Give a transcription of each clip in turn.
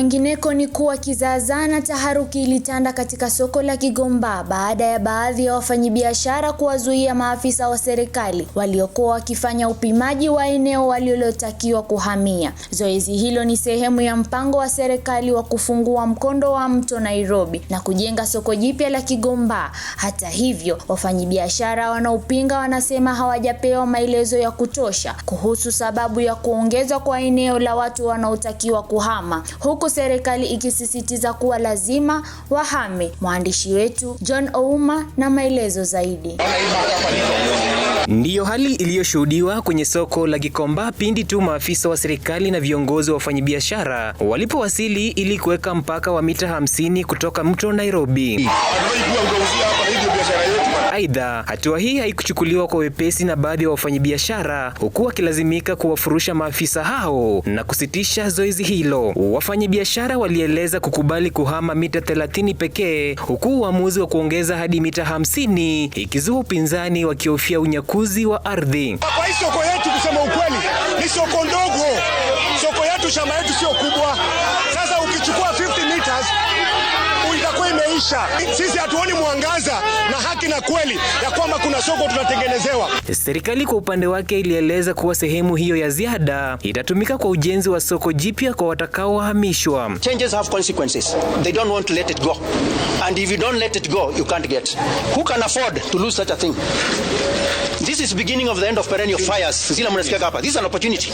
Kwingineko ni kuwa kizaazaa na taharuki ilitanda katika soko la Gikomba baada ya baadhi ya wafanyabiashara kuwazuia maafisa wa serikali waliokuwa wakifanya upimaji wa eneo walilotakiwa kuhamia. Zoezi hilo ni sehemu ya mpango wa serikali wa kufungua mkondo wa mto Nairobi na kujenga soko jipya la Gikomba. Hata hivyo, wafanyabiashara wanaopinga wanasema hawajapewa maelezo ya kutosha kuhusu sababu ya kuongezwa kwa eneo la watu wanaotakiwa kuhama, huku serikali ikisisitiza kuwa lazima wahame. Mwandishi wetu John Ouma na maelezo zaidi. Ndiyo hali iliyoshuhudiwa kwenye soko la Gikomba pindi tu maafisa wa serikali na viongozi wa wafanyabiashara walipowasili ili kuweka mpaka wa mita 50 kutoka mto Nairobi. Aidha, hatua hii haikuchukuliwa kwa wepesi na baadhi ya wafanyabiashara, huku wakilazimika kuwafurusha maafisa hao na kusitisha zoezi hilo. Wafanyabiashara walieleza kukubali kuhama mita 30 pekee, huku uamuzi wa kuongeza hadi mita 50 ikizua upinzani wakihofia unyakuzi wa ardhi. Kwa hii soko yetu, kusema ukweli, ni soko ndogo. Soko yetu, shamba yetu sio kubwa. Sasa ukichukua 50 meters itakuwa imeisha. Sisi hatuoni mwangaza na haki na kweli ya kwamba kuna soko tunatengenezewa. Serikali kwa upande wake ilieleza kuwa sehemu hiyo ya ziada itatumika kwa ujenzi wa soko jipya kwa watakaohamishwa. Changes have consequences. They don't want to let it go. And if you don't let it go, you can't get. Who can afford to lose such a thing? This is beginning of the end of perennial fires. Zila mnasikia hapa. This is an opportunity.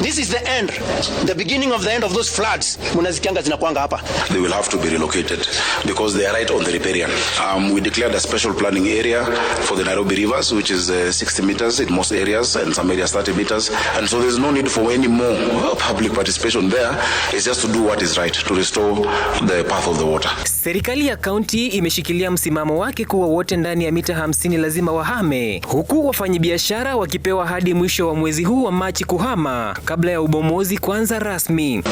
This is the end. The beginning of the end of those floods. Mnazikianga zinakuanga hapa. They will have to be relocated because they are right on the riparian. We declared a special planning area for the Nairobi rivers, which is 60 meters in most areas and some areas 30 meters. And so there's no need for any more public participation there. It's just to do what is right, to restore the path of the water. Serikali ya kaunti imeshikilia msimamo wake kuwa wote ndani ya mita 50 lazima wahame, huku wafanyabiashara wakipewa hadi mwisho wa mwezi huu wa Machi kuhama kabla ya ubomozi kuanza rasmi.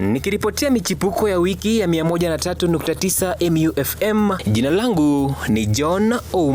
Nikiripotia michipuko ya wiki ya 103.9 MUFM, jina langu ni John Ouma.